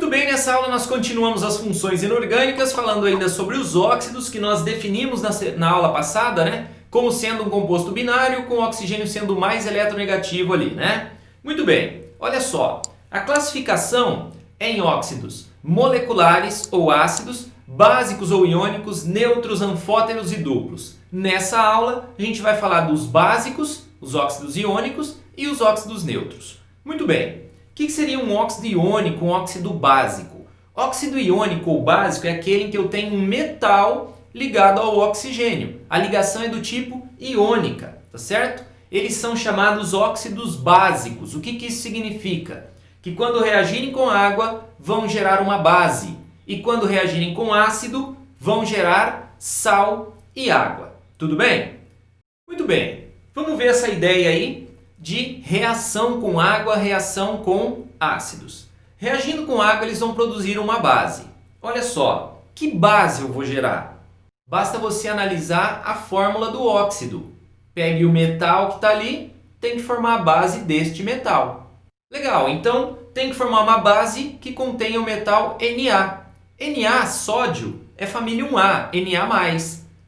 Muito bem, nessa aula nós continuamos as funções inorgânicas, falando ainda sobre os óxidos que nós definimos na aula passada, né? Como sendo um composto binário, com o oxigênio sendo o mais eletronegativo ali, né? Muito bem, olha só, a classificação é em óxidos moleculares ou ácidos, básicos ou iônicos, neutros, anfóteros e duplos. Nessa aula a gente vai falar dos básicos, os óxidos iônicos e os óxidos neutros. Muito bem, o que seria um óxido iônico, um óxido básico? Óxido iônico ou básico é aquele em que eu tenho um metal ligado ao oxigênio. A ligação é do tipo iônica, tá certo? Eles são chamados óxidos básicos. O que isso significa? Que quando reagirem com água, vão gerar uma base. E quando reagirem com ácido, vão gerar sal e água. Tudo bem? Muito bem. Vamos ver essa ideia aí de reação com água, reação com ácidos. Reagindo com água, eles vão produzir uma base. Olha só, que base eu vou gerar? Basta você analisar a fórmula do óxido. Pegue o metal que está ali, tem que formar a base deste metal. Legal, então tem que formar uma base que contenha o metal Na. Na, sódio, é família 1A, Na+.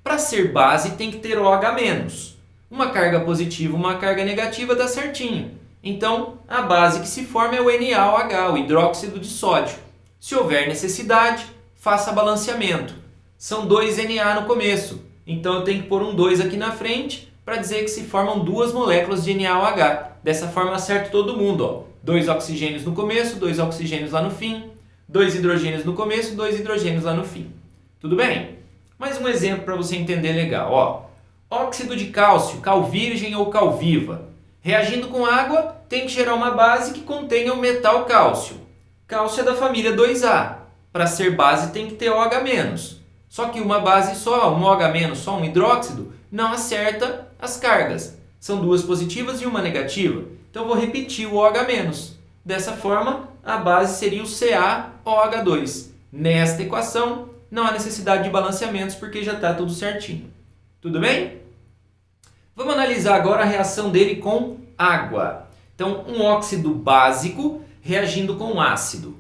Para ser base tem que ter OH-. Uma carga positiva, uma carga negativa dá certinho. Então, a base que se forma é o NaOH, o hidróxido de sódio. Se houver necessidade, faça balanceamento. São 2 Na no começo, então eu tenho que pôr um 2 aqui na frente para dizer que se formam 2 moléculas de NaOH. Dessa forma acerto todo mundo, ó. 2 oxigênios no começo, 2 oxigênios lá no fim, 2 hidrogênios no começo, 2 hidrogênios lá no fim. Tudo bem? Mais um exemplo para você entender legal, ó. Óxido de cálcio, cal virgem ou cal viva. Reagindo com água, tem que gerar uma base que contenha o metal cálcio. Cálcio é da família 2A. Para ser base tem que ter OH-. Só que uma base só, um OH-, só um hidróxido, não acerta as cargas. São 2 positivas e uma negativa. Então eu vou repetir o OH-. Dessa forma, a base seria o CaOH2. Nesta equação, não há necessidade de balanceamentos porque já está tudo certinho. Tudo bem? Vamos analisar agora a reação dele com água. Então, um óxido básico reagindo com ácido.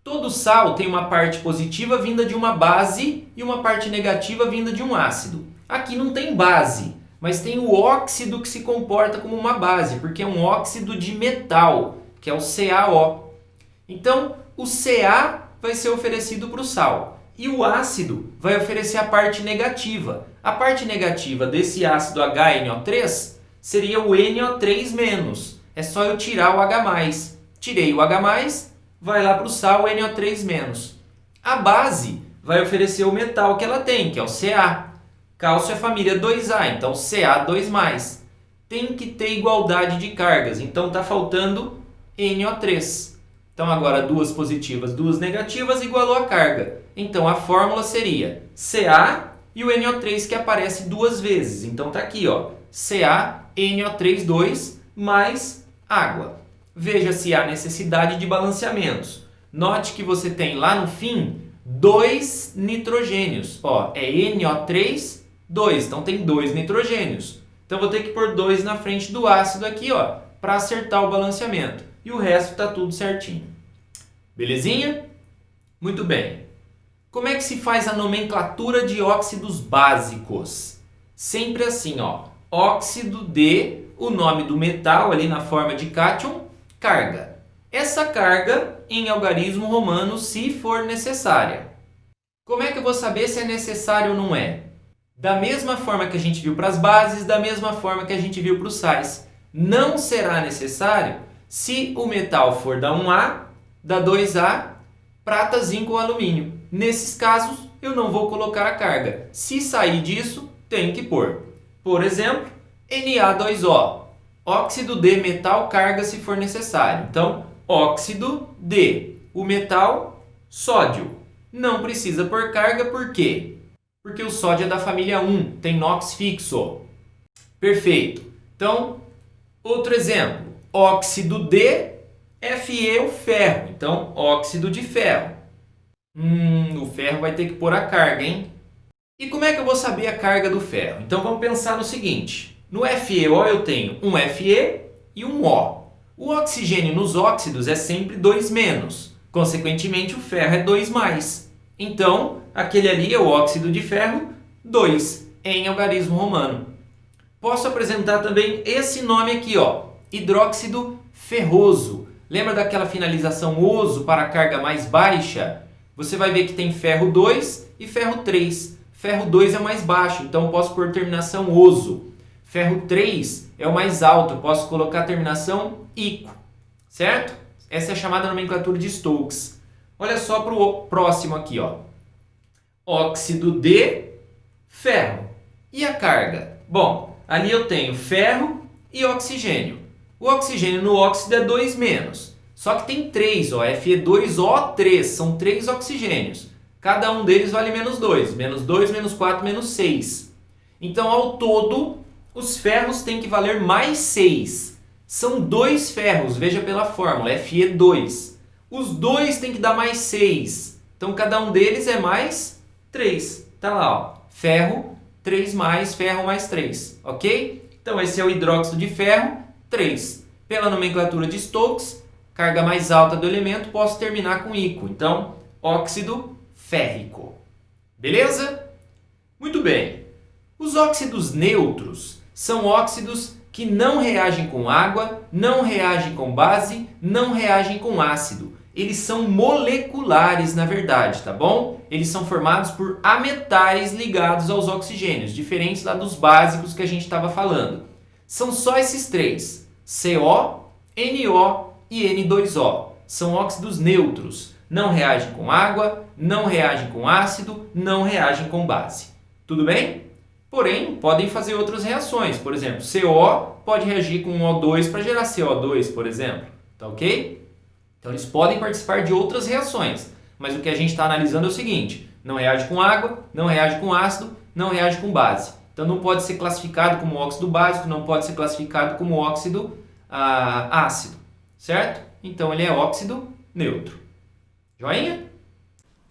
Todo sal tem uma parte positiva vinda de uma base e uma parte negativa vinda de um ácido. Aqui não tem base, mas tem o óxido que se comporta como uma base, porque é um óxido de metal, que é o CaO. Então, o Ca vai ser oferecido para o sal. E o ácido vai oferecer a parte negativa. A parte negativa desse ácido HNO3 seria o NO3-. É só eu tirar o H+. Tirei o H+, vai lá para o sal, o NO3-. A base vai oferecer o metal que ela tem, que é o Ca. Cálcio é família 2A, então Ca2+. Tem que ter igualdade de cargas, então está faltando NO3. Então agora 2 positivas, 2 negativas igualou a carga. Então a fórmula seria Ca e o NO3 que aparece 2 vezes. Então está aqui, ó, CaNO3 mais água. Veja se há necessidade de balanceamentos. Note que você tem lá no fim 2 nitrogênios. Ó, é NO3, 2. Então tem 2 nitrogênios. Então vou ter que pôr 2 na frente do ácido aqui, ó, para acertar o balanceamento. E o resto está tudo certinho. Belezinha? Muito bem. Como é que se faz a nomenclatura de óxidos básicos? Sempre assim, ó. Óxido de, o nome do metal ali na forma de cátion, carga. Essa carga em algarismo romano se for necessária. Como é que eu vou saber se é necessário ou não é? Da mesma forma que a gente viu para as bases, da mesma forma que a gente viu para os sais. Não será necessário se o metal for da 1A, da 2A, prata, zinco ou alumínio. Nesses casos, eu não vou colocar a carga. Se sair disso, tem que pôr. Por exemplo, Na2O. Óxido de metal carga se for necessário. Então, óxido de o metal sódio. Não precisa pôr carga, por quê? Porque o sódio é da família 1, tem NOx fixo. Perfeito. Então, outro exemplo. Óxido de Fe, o ferro. Então, óxido de ferro. O ferro vai ter que pôr a carga, hein? E como é que eu vou saber a carga do ferro? Então, vamos pensar no seguinte. No FeO eu tenho um Fe e um O. O oxigênio nos óxidos é sempre 2-. Consequentemente, o ferro é 2+. Então, aquele ali é o óxido de ferro 2, em algarismo romano. Posso apresentar também esse nome aqui, ó, hidróxido ferroso. Lembra daquela finalização oso para a carga mais baixa? Você vai ver que tem ferro 2 e ferro 3. Ferro 2 é o mais baixo, então eu posso pôr terminação oso. Ferro 3 é o mais alto, eu posso colocar a terminação ico, certo? Essa é a chamada nomenclatura de Stokes. Olha só para o próximo aqui, ó. Óxido de ferro. E a carga? Bom, ali eu tenho ferro e oxigênio. O oxigênio no óxido é 2-. Só que tem 3, ó, Fe2O3, são 3 oxigênios. Cada um deles vale -2, -2, -4, -6. Então, ao todo, os ferros têm que valer mais 6. São 2 ferros, veja pela fórmula, Fe2. Os 2 têm que dar mais 6. Então, cada um deles é mais 3. Tá lá, ó, ferro, 3+, ferro mais 3, ok? Então, esse é o hidróxido de ferro, 3. Pela nomenclatura de Stokes, carga mais alta do elemento, posso terminar com ico. Então, óxido férrico. Beleza? Muito bem. Os óxidos neutros são óxidos que não reagem com água, não reagem com base, não reagem com ácido. Eles são moleculares, na verdade, tá bom? Eles são formados por ametais ligados aos oxigênios, diferentes lá dos básicos que a gente estava falando. São só esses 3, CO, NO e N2O. São óxidos neutros, não reagem com água, não reagem com ácido, não reagem com base. Tudo bem? Porém, podem fazer outras reações. Por exemplo, CO pode reagir com O2 para gerar CO2, por exemplo. Tá ok? Então, eles podem participar de outras reações. Mas o que a gente está analisando é o seguinte: não reage com água, não reage com ácido, não reage com base. Então, não pode ser classificado como óxido básico, não pode ser classificado como óxido ácido. Certo? Então, ele é óxido neutro. Joinha?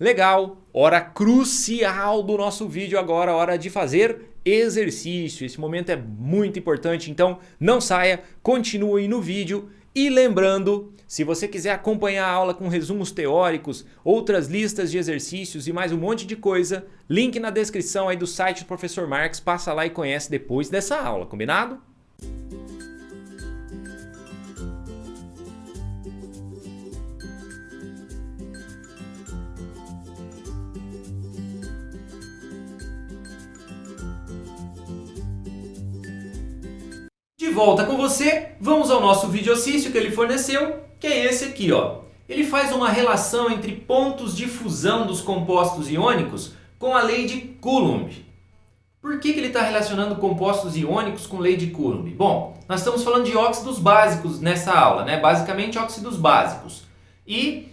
Legal! Hora crucial do nosso vídeo agora, hora de fazer exercício. Esse momento é muito importante, então não saia, continue no vídeo. E lembrando, se você quiser acompanhar a aula com resumos teóricos, outras listas de exercícios e mais um monte de coisa, link na descrição aí do site do Professor Marx, passa lá e conhece depois dessa aula, combinado? De volta com você, vamos ao nosso videocício que ele forneceu, que é esse aqui, ó. Ele faz uma relação entre pontos de fusão dos compostos iônicos com a lei de Coulomb. Por que ele está relacionando compostos iônicos com lei de Coulomb? Bom, nós estamos falando de óxidos básicos nessa aula, né? Basicamente óxidos básicos. E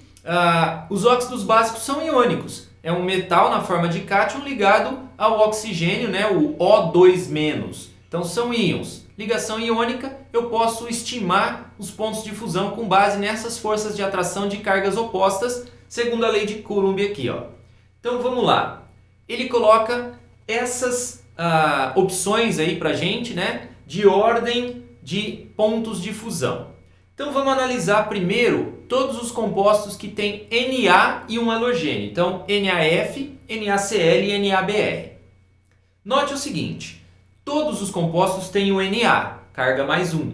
os óxidos básicos são iônicos. É um metal na forma de cátion ligado ao oxigênio, né? O O2-. Então são íons. Ligação iônica, eu posso estimar os pontos de fusão com base nessas forças de atração de cargas opostas, segundo a lei de Coulomb aqui, ó. Então vamos lá. Ele coloca essas opções aí pra gente, né, de ordem de pontos de fusão. Então vamos analisar primeiro todos os compostos que têm Na e um halogênio. Então NaF, NaCl e NaBr. Note o seguinte. Todos os compostos têm o Na, carga mais 1.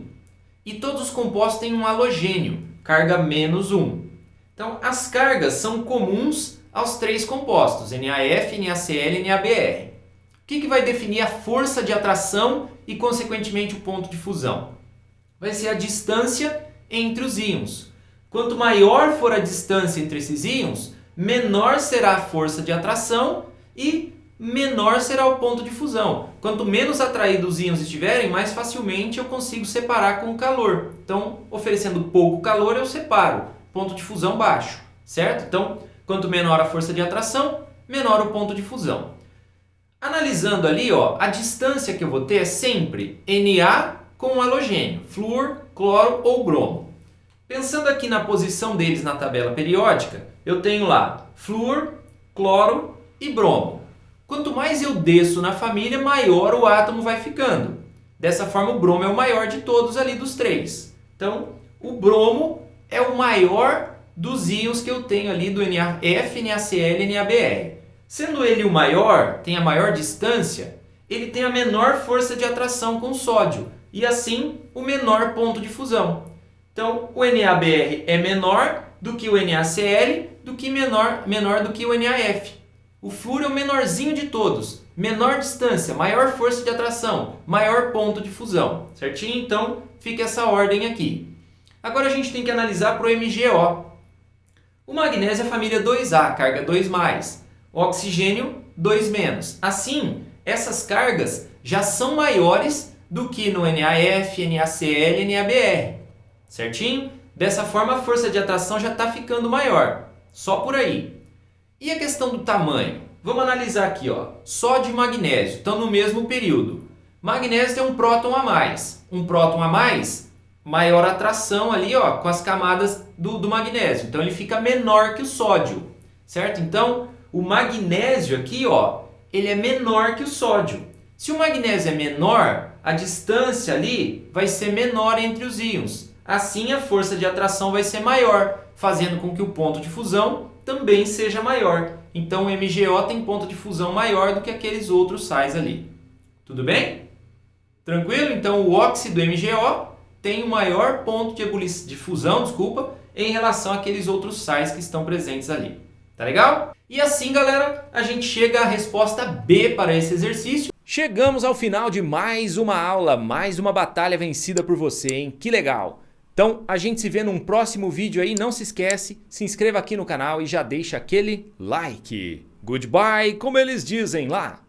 E todos os compostos têm um halogênio, carga menos 1. Então, as cargas são comuns aos 3 compostos, NaF, NaCl e NaBr. O que vai definir a força de atração e, consequentemente, o ponto de fusão? Vai ser a distância entre os íons. Quanto maior for a distância entre esses íons, menor será a força de atração e menor será o ponto de fusão. Quanto menos atraídos os íons estiverem, mais facilmente eu consigo separar com o calor. Então, oferecendo pouco calor, eu separo. Ponto de fusão baixo, certo? Então, quanto menor a força de atração, menor o ponto de fusão. Analisando ali, ó, a distância que eu vou ter é sempre Na com halogênio, flúor, cloro ou bromo. Pensando aqui na posição deles na tabela periódica, eu tenho lá flúor, cloro e bromo. Quanto mais eu desço na família, maior o átomo vai ficando. Dessa forma, o bromo é o maior de todos ali dos 3. Então, o bromo é o maior dos íons que eu tenho ali do NaF, NaCl e NaBr. Sendo ele o maior, tem a maior distância, ele tem a menor força de atração com o sódio e assim o menor ponto de fusão. Então o NaBr é menor do que o NaCl, menor do que o NaF. O flúor é o menorzinho de todos, menor distância, maior força de atração, maior ponto de fusão, certinho? Então fica essa ordem aqui. Agora a gente tem que analisar para o MgO. O magnésio é a família 2A, carga 2+, o oxigênio 2-. Assim, essas cargas já são maiores do que no NaF, NaCl e NaBr, certinho? Dessa forma a força de atração já está ficando maior, só por aí. E a questão do tamanho? Vamos analisar aqui, ó. Sódio e magnésio estão no mesmo período. Magnésio tem um próton a mais. Um próton a mais, maior atração ali, ó, com as camadas do magnésio. Então ele fica menor que o sódio, certo? Então o magnésio aqui, ó, ele é menor que o sódio. Se o magnésio é menor, a distância ali vai ser menor entre os íons. Assim a força de atração vai ser maior, fazendo com que o ponto de fusão também seja maior. Então o MgO tem ponto de fusão maior do que aqueles outros sais ali. Tudo bem? Tranquilo? Então o óxido MgO tem o maior ponto de fusão, em relação àqueles outros sais que estão presentes ali. Tá legal? E assim, galera, a gente chega à resposta B para esse exercício. Chegamos ao final de mais uma aula, mais uma batalha vencida por você, hein? Que legal! Então, a gente se vê num próximo vídeo aí. Não se esquece, se inscreva aqui no canal e já deixa aquele like. Goodbye, como eles dizem lá.